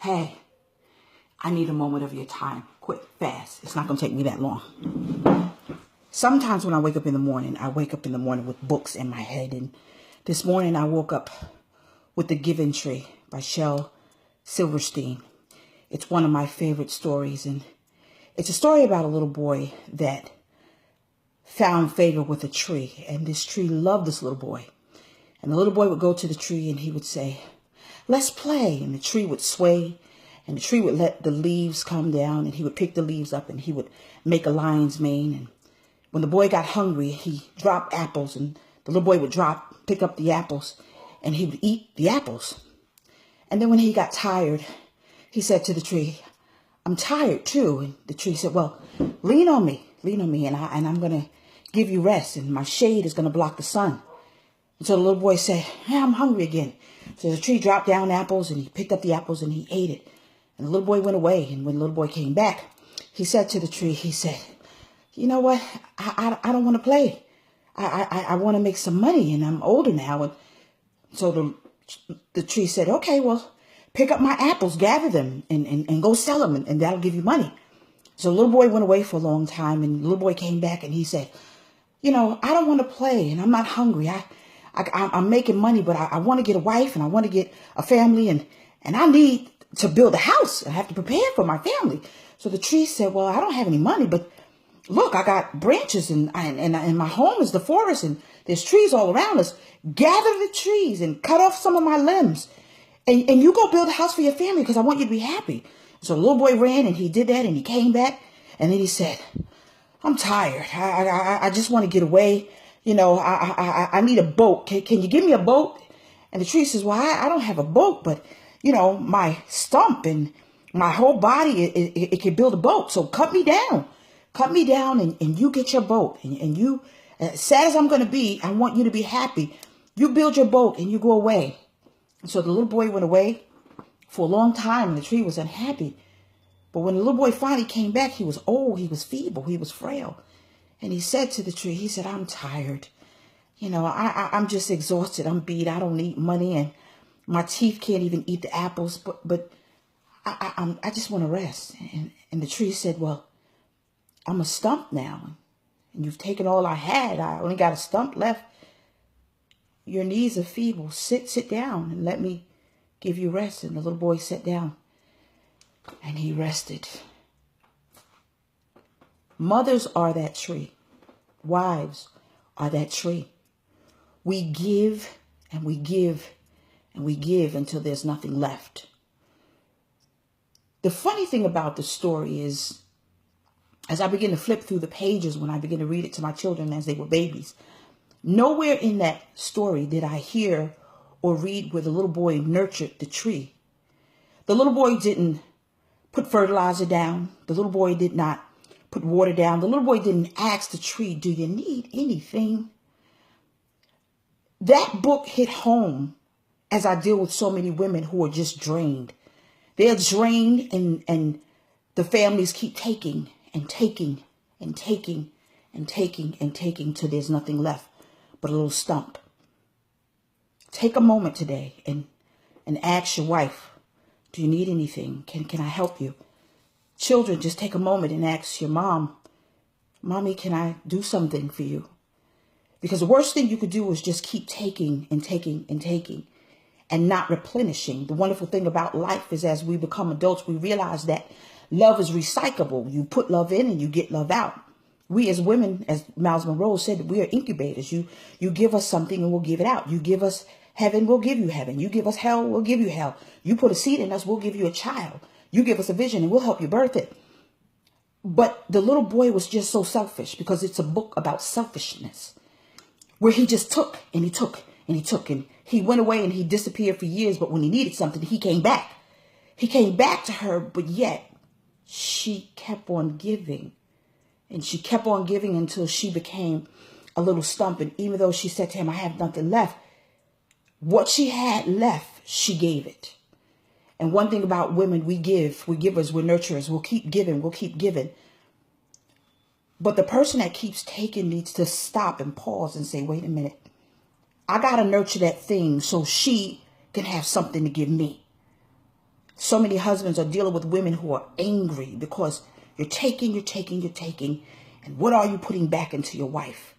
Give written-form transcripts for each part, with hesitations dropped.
Hey, I need a moment of your time. Quick, fast. It's not going to take me that long. Sometimes when I wake up in the morning, with books in my head. And this morning I woke up with The Giving Tree by Shel Silverstein. It's one of my favorite stories. And it's a story about a little boy that found favor with a tree. And this tree loved this little boy. And the little boy would go to the tree and he would say, "Let's play." And the tree would sway and the tree would let the leaves come down and he would pick the leaves up and he would make a lion's mane. And when the boy got hungry, he dropped apples and the little boy would pick up the apples and he would eat the apples. And then when he got tired, he said to the tree, "I'm tired too." And the tree said, "Well, lean on me, and I'm going to give you rest and my shade is going to block the sun." And so the little boy said, "Hey, I'm hungry again." So the tree dropped down apples and he picked up the apples and he ate it. And the little boy went away. And when the little boy came back, he said to the tree, he said, "You know what? I don't want to play. I want to make some money and I'm older now." And so the tree said, "Okay, well, pick up my apples, gather them and go sell them and that'll give you money." So the little boy went away for a long time and the little boy came back and he said, "You know, I don't want to play and I'm not hungry. I'm making money, but I want to get a wife and I want to get a family and I need to build a house. I have to prepare for my family." So the tree said, "Well, I don't have any money, but look, I got branches and my home is the forest and there's trees all around us. Gather the trees and cut off some of my limbs and you go build a house for your family because I want you to be happy." So the little boy ran and he did that and he came back and then he said, "I'm tired. I just want to get away. You know, I need a boat. Can you give me a boat?" And the tree says, "Well, I don't have a boat, but, you know, my stump and my whole body, it can build a boat. So cut me down and you get your boat. And you, as sad as I'm going to be, I want you to be happy. You build your boat and you go away." And so the little boy went away for a long time and the tree was unhappy. But when the little boy finally came back, he was old, he was feeble, he was frail. And he said to the tree, he said, "I'm tired. You know, I'm just exhausted. I'm beat. I don't need money and my teeth can't even eat the apples. But I just want to rest." And the tree said, "Well, I'm a stump now. And you've taken all I had. I only got a stump left. Your knees are feeble. Sit down and let me give you rest." And the little boy sat down and he rested. Mothers are that tree. Wives are that tree. We give and we give and we give until there's nothing left. The funny thing about the story is, as I begin to flip through the pages when I begin to read it to my children as they were babies, nowhere in that story did I hear or read where the little boy nurtured the tree. The little boy didn't put fertilizer down. The little boy did not put water down. The little boy didn't ask the tree, "Do you need anything?" That book hit home as I deal with so many women who are just drained. They're drained and the families keep taking and taking and taking and taking and taking till there's nothing left but a little stump. Take a moment today and ask your wife, "Do you need anything? Can I help you?" Children, just take a moment and ask your mom, "Mommy, can I do something for you?" Because the worst thing you could do is just keep taking and taking and taking and not replenishing. The wonderful thing about life is as we become adults, we realize that love is recyclable. You put love in and you get love out. We as women, as Miles Monroe said, we are incubators. You give us something and we'll give it out. You give us heaven, we'll give you heaven. You give us hell, we'll give you hell. You put a seed in us, we'll give you a child. You give us a vision and we'll help you birth it. But the little boy was just so selfish because it's a book about selfishness where he just took and he took and he took and he went away and he disappeared for years. But when he needed something, he came back. He came back to her, but yet she kept on giving and she kept on giving until she became a little stump. And even though she said to him, "I have nothing left," what she had left, she gave it. And one thing about women, we're givers, we're nurturers. We'll keep giving, we'll keep giving. But the person that keeps taking needs to stop and pause and say, "Wait a minute. I got to nurture that thing so she can have something to give me." So many husbands are dealing with women who are angry because you're taking. And what are you putting back into your wife?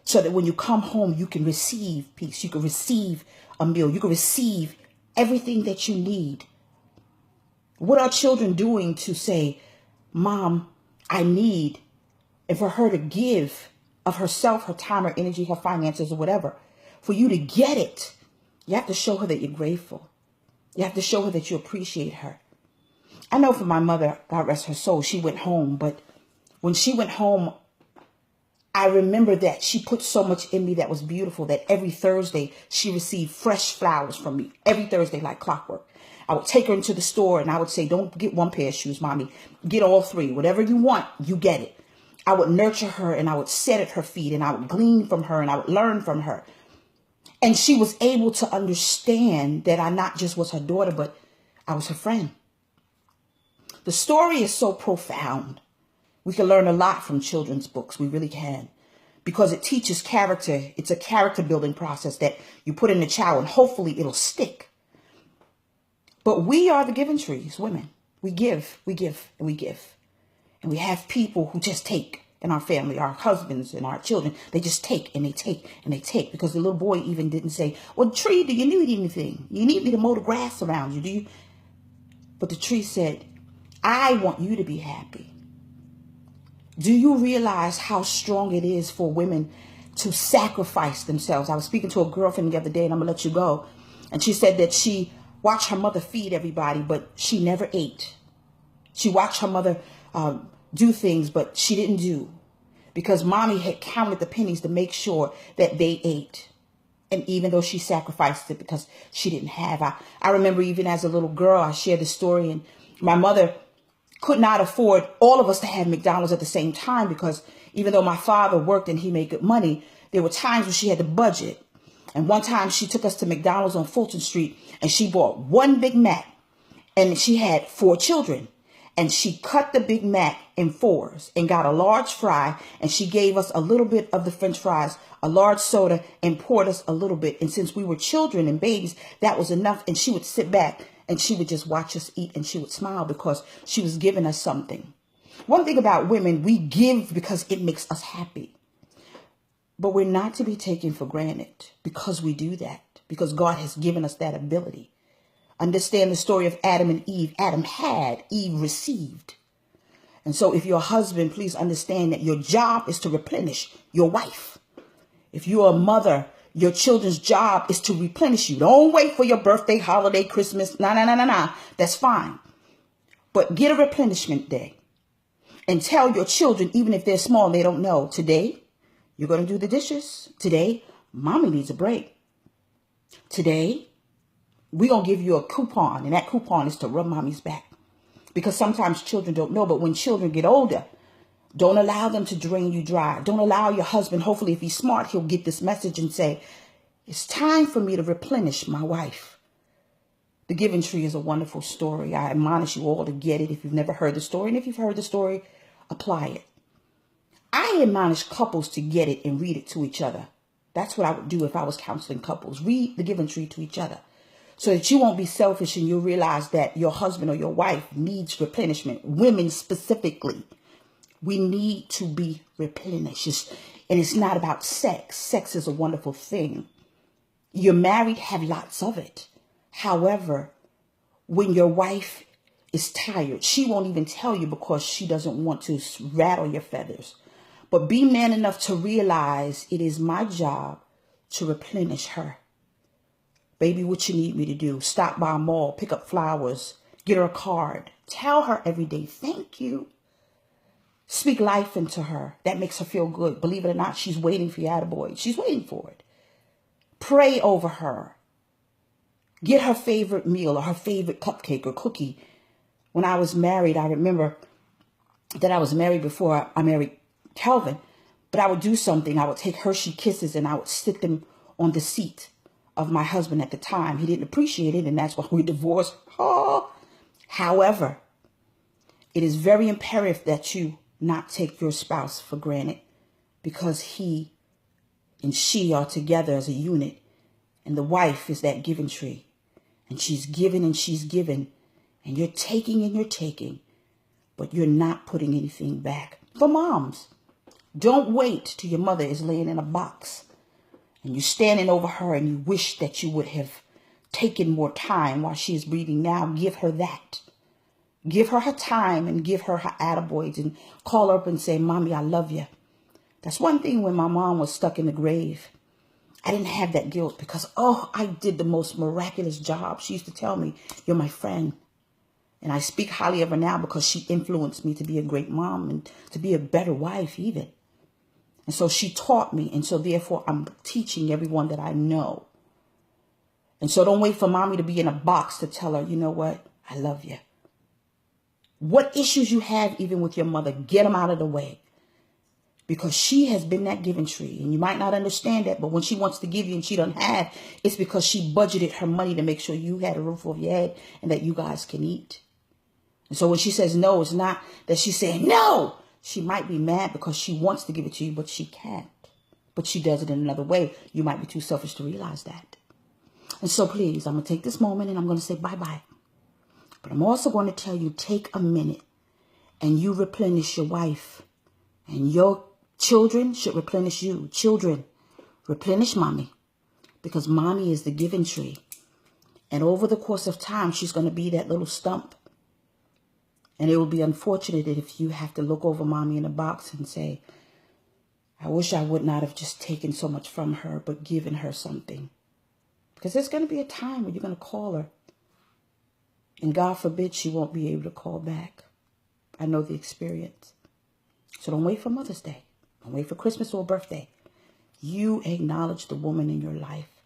So that when you come home, you can receive peace. You can receive a meal. You can receive everything that you need. What are children doing to say, Mom, I need, and for her to give of herself, her time, her energy, her finances, or whatever, for you to get it, you have to show her that you're grateful. You have to show her that you appreciate her. I know for my mother, God rest her soul, she went home, but when she went home, I remember that she put so much in me that was beautiful that every Thursday she received fresh flowers from me. Every Thursday, like clockwork. I would take her into the store and I would say, don't get one pair of shoes, Mommy. Get all three. Whatever you want, you get it. I would nurture her and I would sit at her feet and I would glean from her and I would learn from her. And she was able to understand that I not just was her daughter, but I was her friend. The story is so profound. We can learn a lot from children's books. We really can. Because it teaches character. It's a character building process that you put in a child and hopefully it'll stick. But we are the giving trees, women. We give, and we give. And we have people who just take in our family, our husbands and our children. They just take and they take and they take. Because the little boy even didn't say, well, tree, do you need anything? You need me to mow the grass around you, do you? But the tree said, I want you to be happy. Do you realize how strong it is for women to sacrifice themselves? I was speaking to a girlfriend the other day, and I'm going to let you go. And she said that she watched her mother feed everybody, but she never ate. She watched her mother do things, but she didn't do. Because Mommy had counted the pennies to make sure that they ate. And even though she sacrificed it because she didn't have. I remember even as a little girl, I shared the story, and my mother could not afford all of us to have McDonald's at the same time because even though my father worked and he made good money, there were times when she had to budget. And one time she took us to McDonald's on Fulton Street and she bought one Big Mac and she had 4 children and she cut the Big Mac in 4s and got a large fry and she gave us a little bit of the French fries, a large soda and poured us a little bit. And since we were children and babies, that was enough. And she would sit back and she would just watch us eat and she would smile because she was giving us something. One thing about women, we give because it makes us happy. But we're not to be taken for granted because we do that, because God has given us that ability. Understand the story of Adam and Eve. Adam had, Eve received. And so if you're a husband, please understand that your job is to replenish your wife. If you're a mother, your children's job is to replenish you. Don't wait for your birthday, holiday, Christmas. Nah. That's fine. But get a replenishment day and tell your children, even if they're small, they don't know. Today, you're going to do the dishes. Today, Mommy needs a break. Today, we're going to give you a coupon. And that coupon is to rub Mommy's back. Because sometimes children don't know. But when children get older, don't allow them to drain you dry. Don't allow your husband, hopefully if he's smart, he'll get this message and say, it's time for me to replenish my wife. The Giving Tree is a wonderful story. I admonish you all to get it if you've never heard the story. And if you've heard the story, apply it. I admonish couples to get it and read it to each other. That's what I would do if I was counseling couples. Read The Giving Tree to each other so that you won't be selfish and you'll realize that your husband or your wife needs replenishment. Women specifically. We need to be replenished. And it's not about sex. Sex is a wonderful thing. You're married, have lots of it. However, when your wife is tired, she won't even tell you because she doesn't want to rattle your feathers. But be man enough to realize it is my job to replenish her. Baby, what you need me to do? Stop by a mall, pick up flowers, get her a card. Tell her every day, thank you. Speak life into her. That makes her feel good. Believe it or not, she's waiting for you, attaboy. She's waiting for it. Pray over her. Get her favorite meal or her favorite cupcake or cookie. When I was married, I remember that I was married before I married Calvin. But I would do something. I would take Hershey Kisses and I would stick them on the seat of my husband at the time. He didn't appreciate it, and that's why we divorced. Oh. However, it is very imperative that you not take your spouse for granted because he and she are together as a unit. And the wife is that giving tree. And she's given and she's given. And you're taking and you're taking, but you're not putting anything back. For moms, don't wait till your mother is laying in a box and you're standing over her and you wish that you would have taken more time while she is breathing. Now give her that. Give her time and give her her attaboys and call her up and say, Mommy, I love you. That's one thing when my mom was stuck in the grave. I didn't have that guilt because, I did the most miraculous job. She used to tell me, you're my friend. And I speak highly of her now because she influenced me to be a great mom and to be a better wife even. And so she taught me. And so therefore I'm teaching everyone that I know. And so don't wait for mommy to be in a box to tell her, you know what? I love you. What issues you have even with your mother, get them out of the way. Because she has been that giving tree. And you might not understand that, but when she wants to give you and she doesn't have, it's because she budgeted her money to make sure you had a roof over your head and that you guys can eat. And so when she says no, it's not that she's saying no. She might be mad because she wants to give it to you, but she can't. But she does it in another way. You might be too selfish to realize that. And so please, I'm going to take this moment and I'm going to say bye-bye. But I'm also going to tell you, take a minute and you replenish your wife. And your children should replenish you. Children, replenish mommy. Because mommy is the giving tree. And over the course of time, she's going to be that little stump. And it will be unfortunate if you have to look over mommy in a box and say, I wish I would not have just taken so much from her, but given her something. Because there's going to be a time when you're going to call her. And God forbid she won't be able to call back. I know the experience. So don't wait for Mother's Day. Don't wait for Christmas or birthday. You acknowledge the woman in your life.